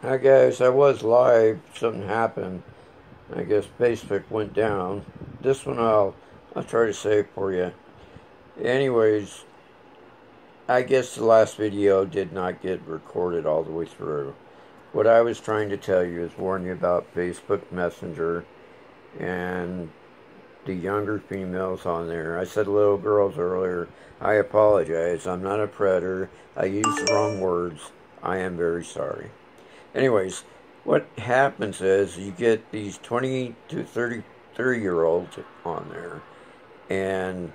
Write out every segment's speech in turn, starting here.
Hi guys, I was live. Something happened. I guess Facebook went down. This one I'll try to save for you. Anyways, I guess the last video did not get recorded all the way through. What I was trying to tell you is warn you about Facebook Messenger and the younger females on there. I said little girls earlier. I apologize. I'm not a predator. I used the wrong words. I am very sorry. Anyways, what happens is you get these 20 to 30 year olds on there, and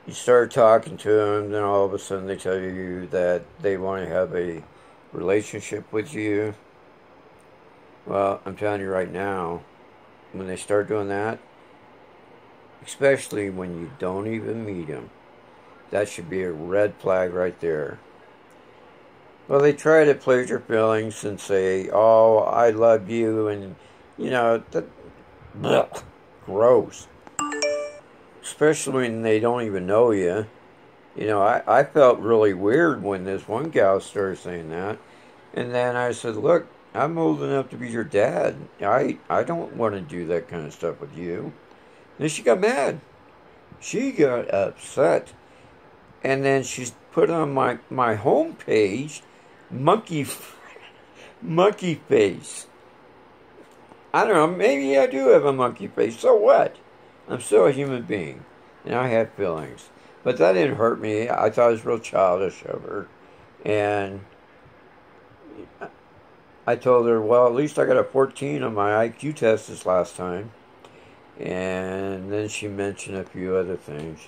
you start talking to them, then all of a sudden they tell you that they want to have a relationship with you. Well, I'm telling you right now, when they start doing that, especially when you don't even meet them, that should be a red flag right there. Well, they try to please your feelings and say, "Oh, I love you," and that blech, gross. Especially when they don't even know you. I felt really weird when this one gal started saying that, and then I said, "Look, I'm old enough to be your dad. I don't want to do that kind of stuff with you." Then she got mad. She got upset, and then she's put on my homepage, monkey monkey face. I don't know, maybe I do have a monkey face. So what? I'm still a human being, and I have feelings. But that didn't hurt me. I thought it was real childish of her. And I told her, well, at least I got a 14 on my IQ test this last time. And then she mentioned a few other things.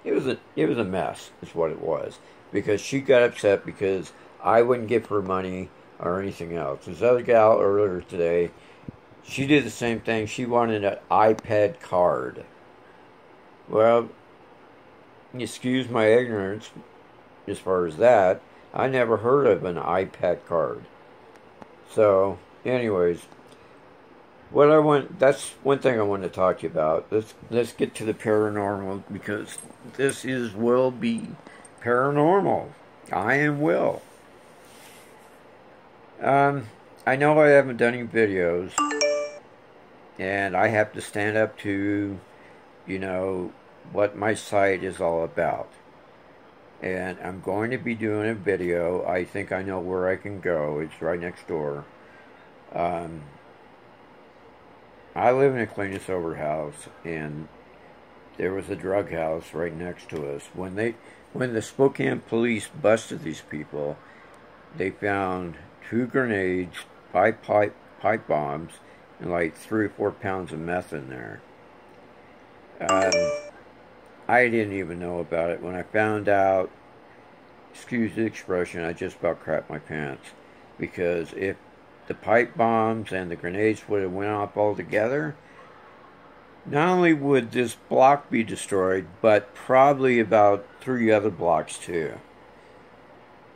It was a mess, is what it was. Because she got upset because I wouldn't give her money or anything else. This other gal earlier today, she did the same thing. She wanted an iPad card. Well, excuse my ignorance as far as that. I never heard of an iPad card. So, anyways, that's one thing I want to talk to you about. Let's get to the paranormal because this is will be paranormal. I am Will. I know I haven't done any videos, and I have to stand up to, you know, what my site is all about. And I'm going to be doing a video. I think I know where I can go. It's right next door. Um, I live in a clean and sober house, and there was a drug house right next to us. When the Spokane police busted these people, they found 2 grenades, 5 pipe bombs, and like 3 or 4 pounds of meth in there. Um, I didn't even know about it. When I found out, excuse the expression, I just about crapped my pants. Because if the pipe bombs and the grenades would have went off all together, not only would this block be destroyed, but probably about 3 other blocks too.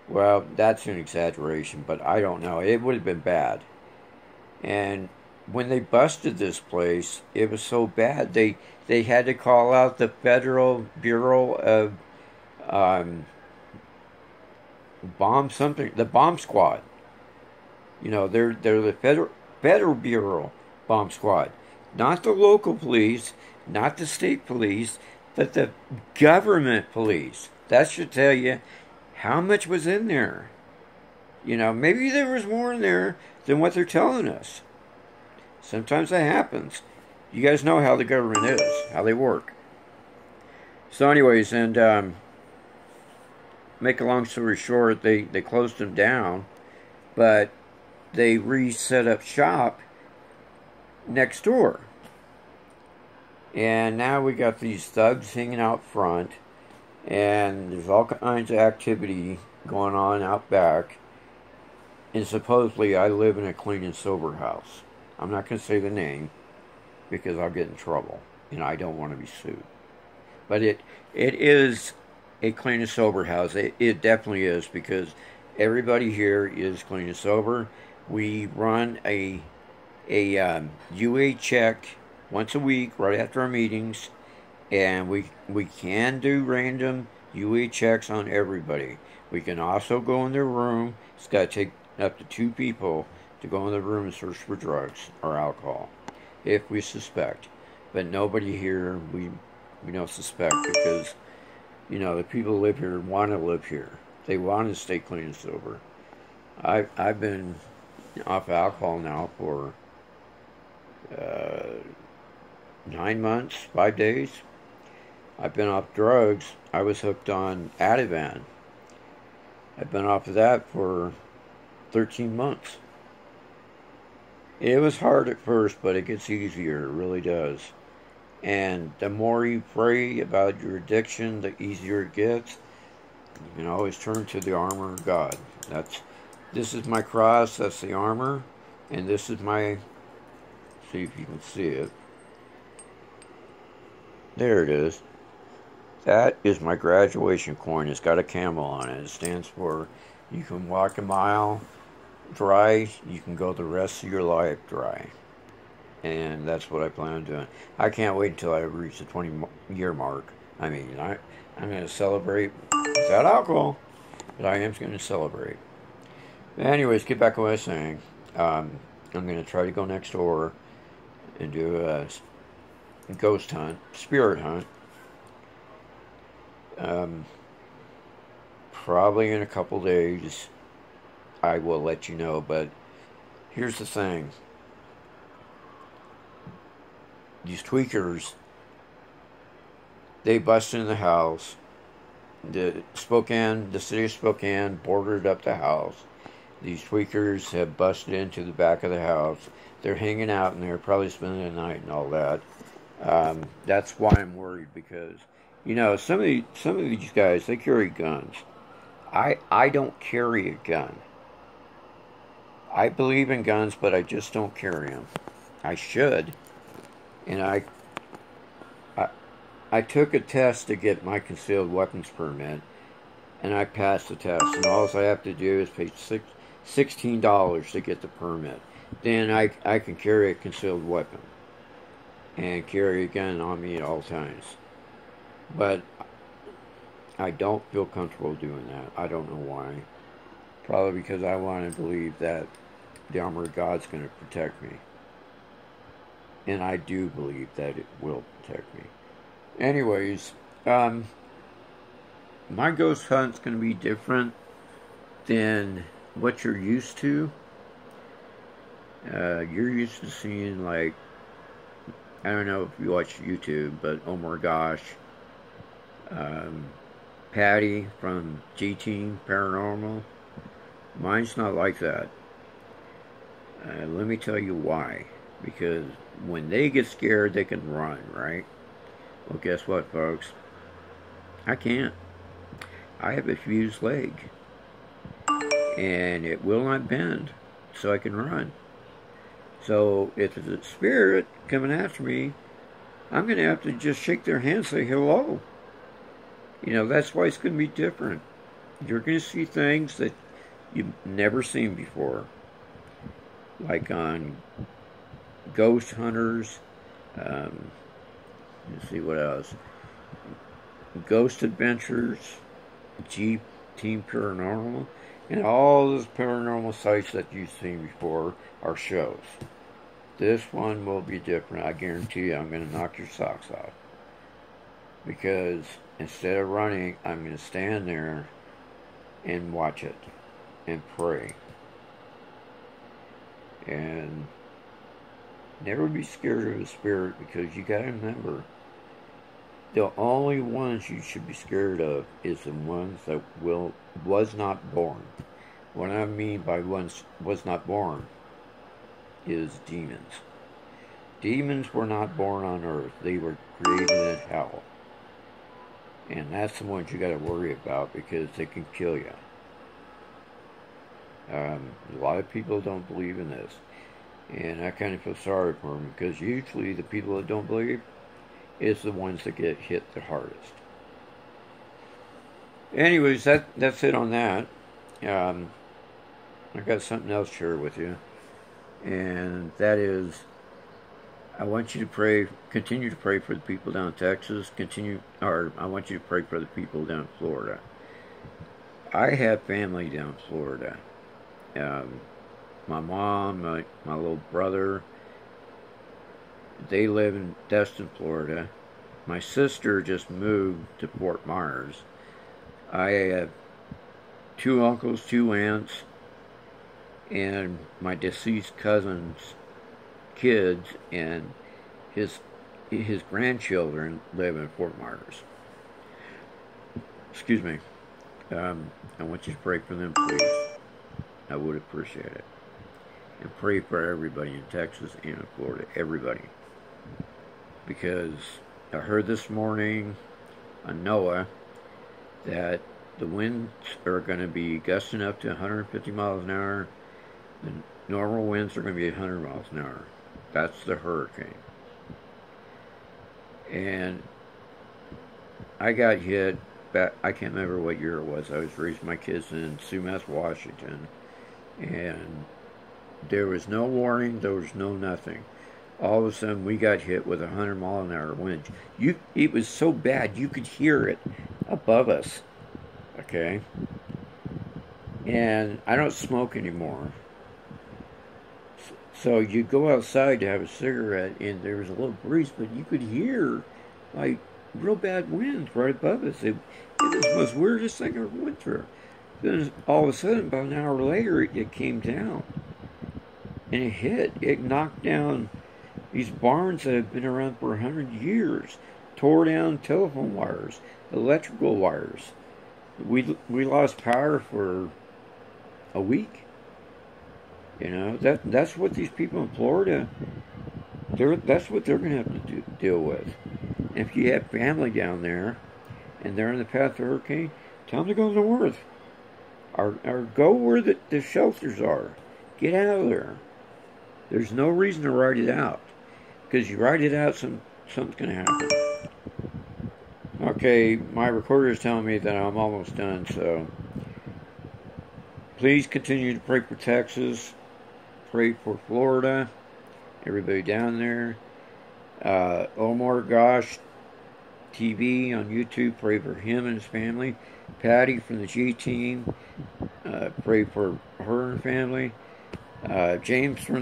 Well, that's an exaggeration, but I don't know. It would have been bad. And when they busted this place, it was so bad they had to call out the Federal Bureau of um, Bomb something, the bomb squad. They're the Federal Bureau Bomb Squad, not the local police, not the state police, but the government police. That should tell you how much was in there. Maybe there was more in there than what they're telling us. Sometimes that happens. You guys know how the government is, how they work. So, anyways, and make a long story short, they closed them down, but they reset up shop next door. And now we got these thugs hanging out front, and there's all kinds of activity going on out back. And supposedly I live in a clean and sober house. I'm not going to say the name because I'll get in trouble, and I don't want to be sued. But it is a clean and sober house. It definitely is because everybody here is clean and sober. We run a UA check once a week right after our meetings, and we can do random UA checks on everybody. We can also go in their room. It's got to take up to 2 people to go in the room and search for drugs or alcohol, if we suspect. But nobody here, we don't suspect, because, you know, the people who live here want to live here. They want to stay clean and sober. I've been off alcohol now for 9 months, 5 days. I've been off drugs. I was hooked on Ativan. I've been off of that for 13 months. It was hard at first, but it gets easier. It really does. And the more you pray about your addiction, the easier it gets. You can always turn to the armor of God. This is my cross. That's the armor, and this is my. See if you can see it. There it is. That is my graduation coin. It's got a camel on it. It stands for you can walk a mile dry, you can go the rest of your life dry. And that's what I plan on doing. I can't wait until I reach the 20-year mark. I mean, I'm going to celebrate without alcohol, but I am going to celebrate. But anyways, get back to what I was saying. I'm going to try to go next door and do a ghost hunt, spirit hunt. Probably in a couple days, I will let you know. But here's the thing. These tweakers, they busted in the house. The city of Spokane boarded up the house. These tweakers have busted into the back of the house. They're hanging out in there, probably spending the night and all that. That's why I'm worried, because, you know, some of these guys, they carry guns. I don't carry a gun. I believe in guns, but I just don't carry them. I should. And I took a test to get my concealed weapons permit, and I passed the test. And all I have to do is pay $16 to get the permit. Then I can carry a concealed weapon and carry a gun on me at all times. But I don't feel comfortable doing that. I don't know why. Probably because I want to believe that the armor of God's going to protect me. And I do believe that it will protect me. Anyways, my ghost hunt's going to be different than what you're used to. You're used to seeing, like, I don't know if you watch YouTube, but oh my gosh, Patty from G-Team Paranormal. Mine's not like that. Let me tell you why. Because when they get scared, they can run, right? Well, guess what, folks? I can't. I have a fused leg. And it will not bend, so I can run. So if it's a spirit coming after me, I'm going to have to just shake their hand and say hello. You know, that's why it's going to be different. You're going to see things that you've never seen before. Like on Ghost Hunters, let's see what else. Ghost Adventures, G-Team Paranormal, and all those paranormal sites that you've seen before are shows. This one will be different. I guarantee you I'm going to knock your socks off. Because instead of running, I'm going to stand there and watch it and pray. And never be scared of a spirit, because you got to remember, the only ones you should be scared of is the ones that was not born. What I mean by was not born is demons. Demons were not born on earth. They were created in hell. And that's the ones you got to worry about, because they can kill you. A lot of people don't believe in this. And I kind of feel sorry for them, because usually the people that don't believe is the ones that get hit the hardest. Anyways, that's it on that. I got something else to share with you. And that is, I want you to pray, continue to pray for the people down in Texas, I want you to pray for the people down in Florida. I have family down in Florida. My mom, my little brother, they live in Destin, Florida. My sister just moved to Fort Myers. I have two uncles, two aunts, and my deceased cousin's kids and his grandchildren live in Fort Myers. Excuse me. I want you to pray for them, please. I would appreciate it. And pray for everybody in Texas and in Florida. Everybody. Because I heard this morning on NOAA that the winds are going to be gusting up to 150 miles an hour. The normal winds are going to be 100 miles an hour. That's the hurricane. And I got hit back, I can't remember what year it was. I was raising my kids in Sumas, Washington. And there was no warning, there was no nothing. All of a sudden, we got hit with 100-mile-an-hour winds. It was so bad, you could hear it above us. Okay? And I don't smoke anymore. So you go outside to have a cigarette, and there was a little breeze, but you could hear, like, real bad winds right above us. It was the most weirdest thing I ever went through. Then all of a sudden, about an hour later, it came down. And it hit. It knocked down these barns that have been around for 100 years. Tore down telephone wires, electrical wires. We lost power for a week. You know, that's what these people in Florida, that's what they're going to have to deal with. And if you have family down there, and they're in the path of the hurricane, tell them to go north. Or go where the shelters are. Get out of there. There's no reason to ride it out. Because you ride it out, something's going to happen. Okay, my recorder is telling me that I'm almost done, so please continue to pray for Texas. Pray for Florida. Everybody down there. Omar Gosh TV on YouTube. Pray for him and his family. Patty from the G team. Pray for her and family. James from